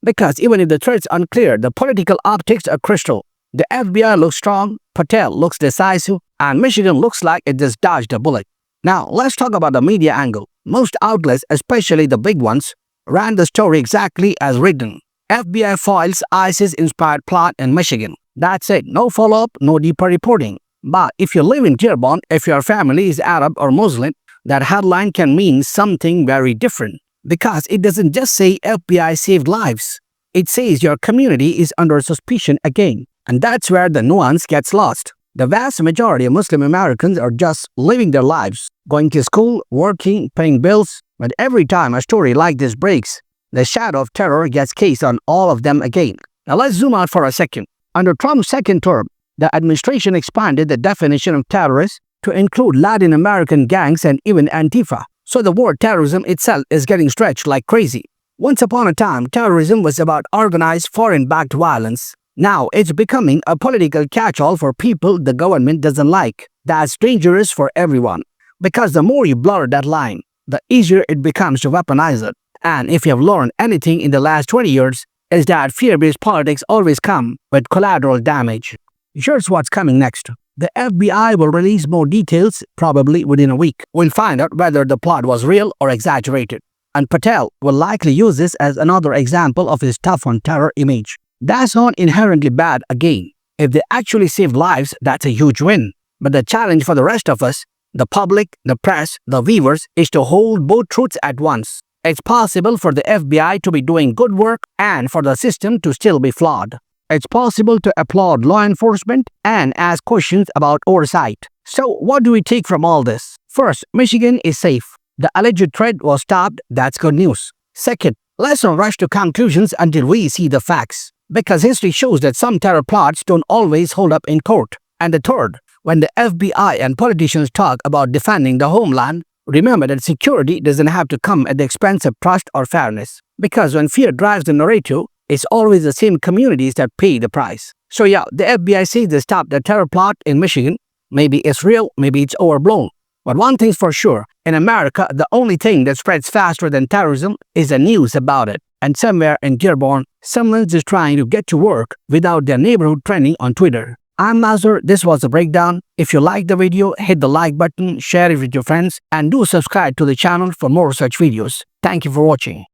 Because even if the threats are unclear, the political optics are crystal. The FBI looks strong, Patel looks decisive, and Michigan looks like it just dodged a bullet. Now, let's talk about the media angle. Most outlets, especially the big ones, ran the story exactly as written. FBI foils ISIS-inspired plot in Michigan. That's it. No follow-up, no deeper reporting. But if you live in Dearborn, if your family is Arab or Muslim, that headline can mean something very different. Because it doesn't just say FBI saved lives. It says your community is under suspicion again. And that's where the nuance gets lost. The vast majority of Muslim Americans are just living their lives, going to school, working, paying bills. But every time a story like this breaks, the shadow of terror gets cast on all of them again. Now let's zoom out for a second. Under Trump's second term, the administration expanded the definition of terrorists to include Latin American gangs and even Antifa. So the word terrorism itself is getting stretched like crazy. Once upon a time, terrorism was about organized foreign-backed violence. Now it's becoming a political catch-all for people the government doesn't like. That's dangerous for everyone. Because the more you blur that line, the easier it becomes to weaponize it. And if you have learned anything in the last 20 years, is that fear-based politics always come with collateral damage. Here's what's coming next. The FBI will release more details probably within a week. We'll find out whether the plot was real or exaggerated. And Patel will likely use this as another example of his tough-on-terror image. That's not inherently bad again. If they actually save lives, that's a huge win. But the challenge for the rest of us, the public, the press, the viewers, is to hold both truths at once. It's possible for the FBI to be doing good work and for the system to still be flawed. It's possible to applaud law enforcement and ask questions about oversight. So what do we take from all this? First, Michigan is safe. The alleged threat was stopped. That's good news. Second, let's not rush to conclusions until we see the facts. Because history shows that some terror plots don't always hold up in court. And the third, when the FBI and politicians talk about defending the homeland, remember that security doesn't have to come at the expense of trust or fairness. Because when fear drives the narrative, it's always the same communities that pay the price. So yeah, the FBI says they stopped the terror plot in Michigan. Maybe it's real, maybe it's overblown. But one thing's for sure, in America, the only thing that spreads faster than terrorism is the news about it. And somewhere in Dearborn, someone's just trying to get to work without their neighborhood trending on Twitter. I'm Mazur, this was the breakdown. If you liked the video, hit the like button, share it with your friends, and do subscribe to the channel for more such videos. Thank you for watching.